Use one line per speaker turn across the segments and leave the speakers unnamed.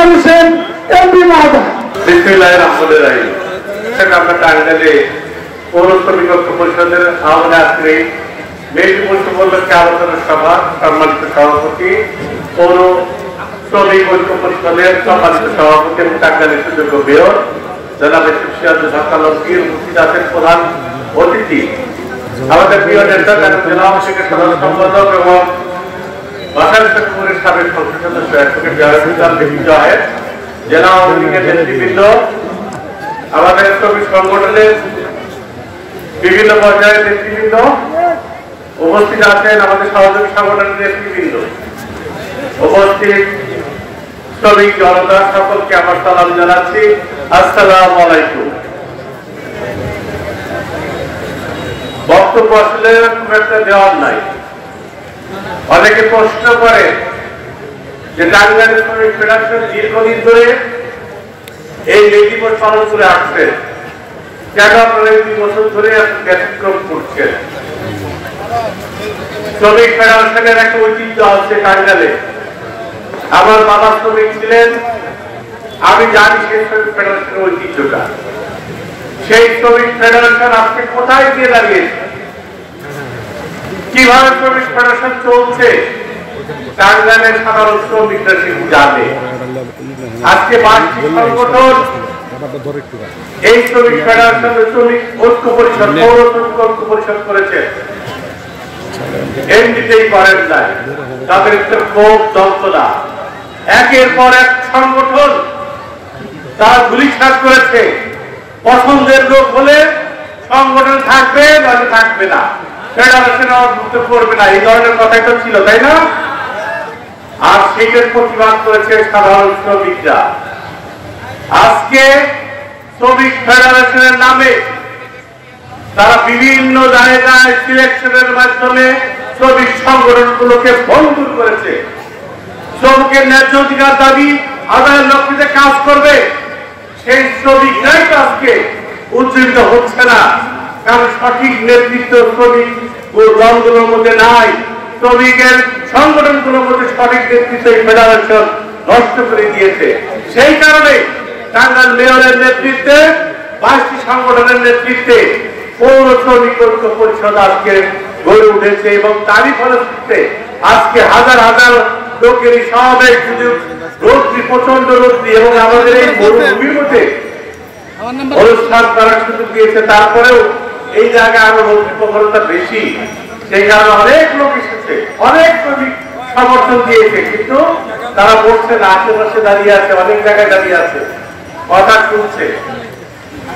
Anwar Hossain MP মহোদয়।
বিসমিল্লাহির রহমানির রহিম। আমরা টাঙ্গাইলে পৌর শ্রমিক ঐক্য পরিষদের আহ্বানে আজকে মেয়েটি উপলক্ষে আলোচনা সভা সম্মানিত সভাপতি পৌর শ্রমিক ঐক্য পরিষদের সম্মানিত সভাপতি এবং টাঙ্গাইলের সুযোগ্য মেয়র জনাব সিরাজুল হক আলমগীর, উপস্থিত আছেন প্রধান অতিথি আমাদের প্রিয় নেতা জেলা আওয়ামী সাধারণ সম্পাদক এবং বাসাইল শেখপুরের সাবেক সংসদ সদস্য অ্যাডভোকেট জাহেদ, জেলা আওয়ামী লীগের নেতৃবৃন্দ, আমাদের শ্রমিক সংগঠনের বিভিন্ন পর্যায়ের নেতৃবৃন্দ, উপস্থিত আছেন আমাদের সহযোগী সংগঠনের নেতৃবৃন্দ, উপস্থিত শ্রমিক জনতা, সকলকে আমার সালাম জানাচ্ছি। আসসালামু আলাইকুম। বক্তব্য আসলে খুব একটা দেওয়ার নাই। অনেকে প্রশ্ন করে যে টাঙ্গাইল শ্রমিক ফেডারেশন দীর্ঘদিন ধরে এই মে দিবস পালন করে আসছে, কেন আপনারা এই 2 বছর ধরে ব্যতিক্রম করছেন? শ্রমিক ফেডারেশনের একটা ঐতিহ্য আছে টাঙ্গাইলে। আমার বাবা শ্রমিক ছিলেন, আমি জানি সেই শ্রমিক ফেডারেশনের ঐতিহ্যটা। সেই শ্রমিক ফেডারেশন আজকে কোথায় গিয়ে দাঁড়িয়েছে, কিভাবে শ্রমিক ফেডারেশন চলছে, টাঙ্গাইলের সাধারণ শ্রমিকরা সেটি জানে। আজকে বার্ষিক সংগঠন এই শ্রমিক ফেডারেশন শ্রমিক ঐক্য পরিষদ, পৌর শ্রমিক ঐক্য পরিষদ করেছে, এমনিতেই করেন নাই। তাদের ক্ষোভ যন্ত্রণা, একের পর এক সংগঠন তারা ধূলিসাৎ করেছে। পছন্দের লোক হলে সংগঠন থাকবে, নয়তো থাকবে না, ফেডারেশন অন্তর্ভুক্ত করবে না, এই ধরনের কথাই তো ছিল, তাই না? আর সেইটার প্রতিবাদ করেছে সাধারণ শ্রমিকরা। আজকে শ্রমিক ফেডারেশনের নামে তারা বিভিন্ন জায়গায় সিলেকশনের মাধ্যমে শ্রমিক সংগঠনগুলোকে ভঙ্গুর করেছে। শ্রমিকের ন্যায্য অধিকার দাবি আদায়ের লক্ষ্যে কাজ করবে, সেই শ্রমিকরাই তো আজকে উজ্জীবিত হচ্ছে না, কারণ সঠিক নেতৃত্ব শ্রমিক দলগুলোর মধ্যে নাই। শ্রমিকের সংগঠনগুলোর মধ্যে সঠিক নেতৃত্ব ফেডারেশন নষ্ট করে দিয়েছে। সেই কারণে টাঙ্গাইল মেয়রের নেতৃত্বে 22টি সংগঠনের নেতৃত্বে পৌর শ্রমিক ঐক্য পরিষদ আজকে গড়ে উঠেছে এবং তারই ফলশ্রুতিতে আজকে হাজার হাজার লোকেরই সমাবেশ, রোদ্রি, প্রচন্ড রোদ্রি এবং আমাদের এই মরুভূমির মধ্যে অনুষ্ঠান করার সুযোগ দিয়েছে। তারপরেও এই জায়গায় আরো রোদ্রি প্রবণতা বেশি, সেই কারণে অনেক লোক এসেছে, অনেক শ্রমিক সমর্থন দিয়েছে, কিন্তু তারা বসছে না, আশেপাশে দাঁড়িয়ে আছে, অনেক জায়গায় দাঁড়িয়ে আছে, কথা শুনছে।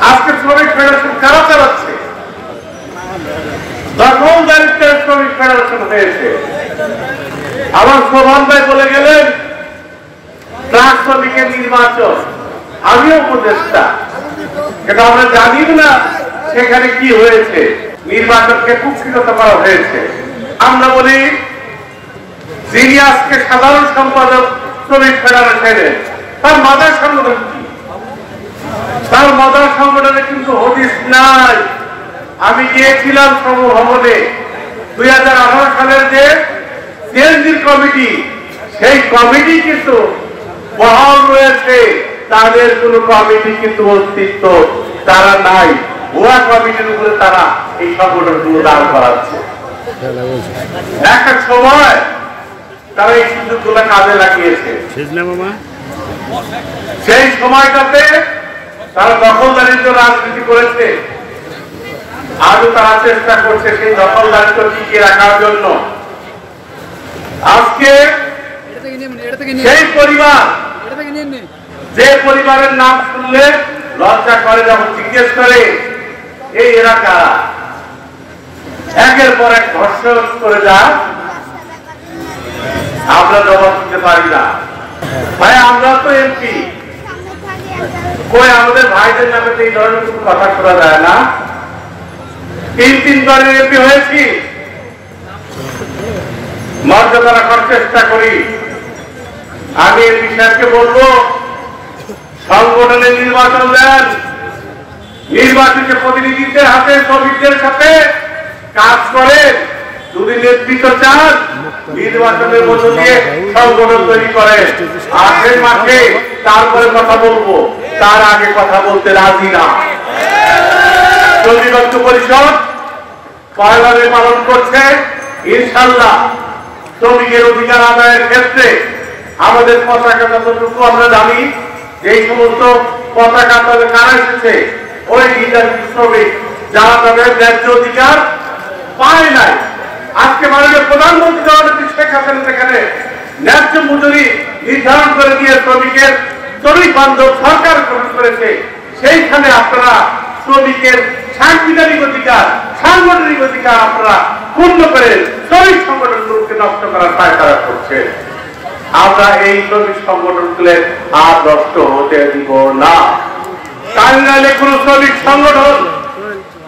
আজকে শ্রমিক ফেডারেশন কারা চালাচ্ছে? দখলদারিত্বের শ্রমিক ফেডারেশন হয়েছে। আমার শোভন ভাই বলে গেলেন ট্রাক শ্রমিকের নির্বাচন, আমিও উপদেষ্টা, কিন্তু আমরা জানি না সেখানে কি হয়েছে। নির্বাচনকে কুক্ষিগত করা হয়েছে। আমরা বলি যিনি আজকে সাধারণ সম্পাদক শ্রমিক ফেডারেশনের, তার মাদার সংগঠন কি? তার মাদার সংগঠনে কিন্তু হদিস নাই। আমি গিয়েছিলাম শ্রম ভবনে, 2018 সালের যে সিএনজির কমিটি, সেই কমিটি কিন্তু বহাল রয়েছে, তাদের কোন কমিটি কিন্তু অস্তিত্ব তারা নাই। ভুয়া কমিটির উপরে তারা এই সংগঠনগুলো দাঁড় করাচ্ছে। একটা সময় তারা এই সুযোগগুলো কাজে লাগিয়েছে, সেই সময়টাতে তারা দখলদারিত্ব রাজনীতি করেছে, আজও তারা চেষ্টা করছে সেই দখলদারিত্ব টিকিয়ে রাখার জন্য। আজকে সেই পরিবার, যে পরিবারের নাম শুনলে লজ্জা করে, যখন জিজ্ঞেস করে এই এলাকা একের পর এক ধর্ষণ করে যায়, আমরা জবাব দিতে পারি না। ভাই আমরা তো এমপি, কই আমাদের ভাইদের নামে এই ধরনের কোনো কথা শোনা যায় না? 3 বারের এমপি হয়েছি, মর্যাদা রাখার চেষ্টা করি। আমি এমপি সাহেবকে বলবো সংগঠনের নির্বাচন দেন, নির্বাচিত প্রতিনিধিদের হাতে শ্রমিকদের সাথে কাজ করেন। যদি নেতৃত্ব চান নির্বাচনের মধ্য দিয়ে সংগঠন তৈরি করে। আর সেই মাঠে তারপরে কথা বলবো, তার আগে কথা বলতে রাজি না। শ্রমিক ঐক্য পরিষদ কয়ভাবে পালন করছে, ইনশাল্লাহ শ্রমিকের অধিকার আদায়ের ক্ষেত্রে আমাদের পতাকা যতটুকু আমরা জানি, এই সমস্ত পতাকা তবে কারা এসেছে, ওই নির্যাতিত শ্রমিক যারা তাদের ন্যায্য অধিকার পায় নাই। আজকে মাননীয় প্রধানমন্ত্রী জননেত্রী শেখ হাসিনা যেখানে ন্যায্য মজুরি নির্ধারণ করে দিয়ে শ্রমিক বান্ধব সরকার গঠন করেছে, সেইখানে আপনারা শ্রমিকের সাংবিধানিক অধিকার, সাংগঠনিক অধিকার আপনারা পূর্ণ করে শ্রমিক সংগঠনগুলোকে নষ্ট করার পায়তারা করছে। আমরা এই শ্রমিক সংগঠনগুলোর আর নষ্ট হতে দিব না। টাঙ্গাইলে কোন শ্রমিক সংগঠন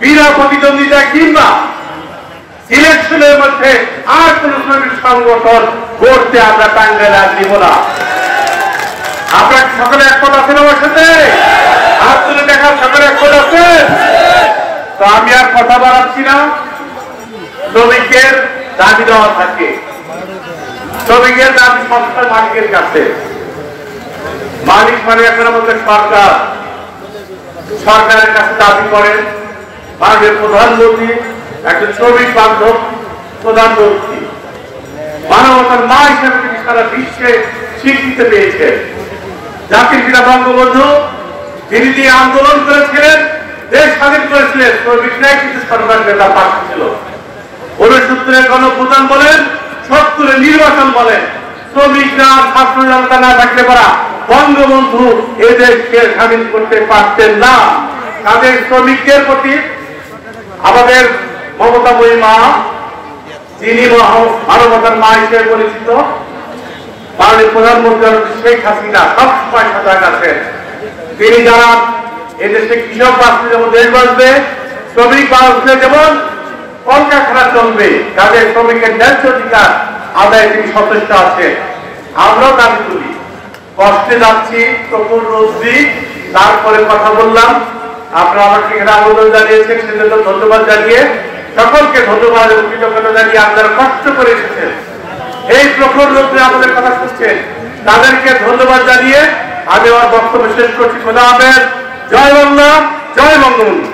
বিনা প্রতিদ্বন্দ্বিতা কিংবা ইলেকশনের মধ্যে আর কোন শ্রমিক সংগঠন করতে আমরা টাঙ্গাইলে আর দিব না। আপনার সকলে একমত আছেন আমার সাথে? হাত তুলে দেখার সকলে একমত আছেন? তো আমি আর কথা বাড়াচ্ছি না। শ্রমিকের দাবি দেওয়া থাকে, শ্রমিকের দাবি সবসময় মালিকের কাছে। মালিক মানে এখন আমাদের সরকার, সরকারের কাছে দাবি করেন। মাননীয় প্রধানমন্ত্রী একজন শ্রমিক বান্ধব প্রধানমন্ত্রী, মানবতার মা হিসেবে তিনি সারা বিশ্বে স্বীকৃতি পেয়েছেন। জাতির পিতা বঙ্গবন্ধু তিনি দিয়ে আন্দোলন করেছিলেন, দেশ স্বাধীন করেছিলেন, শ্রমিকরাই কিন্তু সরকার নেতা পার্টি ছিল। 69 গণঅভ্যুত্থান বলেন, 70 নির্বাচন বলেন, শ্রমিকরা ছাত্র জনতা না থাকলে পারা বঙ্গবন্ধু এদেরকে স্বাধীন করতে পারতেন না। তাদের শ্রমিকদের প্রতি আমাদের মমতাময়ী মা, যিনি মানবতার মা হিসেবে পরিচিত, মাননীয় প্রধানমন্ত্রী শেখ হাসিনা সবসময় সজাগ আছেন। তিনি জানান এদেশে কৃষক বাঁচলে যেমন দেশ বাঁচবে, শ্রমিক বাঁচলে যেমন কলকারখানা চলবে, তাদের শ্রমিকের ন্যায্য অধিকার আদায় তিনি সচেষ্ট আছেন। আমরাও দাবি তুলি, কষ্টে যাচ্ছি, প্রখর রোদ্রি, তারপরে কথা বললাম। আপনারা আমাকে এখানে আবেদন জানিয়েছেন, সেজন্য ধন্যবাদ জানিয়ে সকলকে ধন্যবাদ এবং কৃতজ্ঞতা জানিয়ে আপনারা কষ্ট করে এসেছেন, এই প্রখর রোদ্রে আমাদের কথা শুনছেন, তাদেরকে ধন্যবাদ জানিয়ে আমি আমার বক্তব্য শেষ করছি। খোদা হাফেজ। জয় বাংলা, জয় বঙ্গবন্ধু।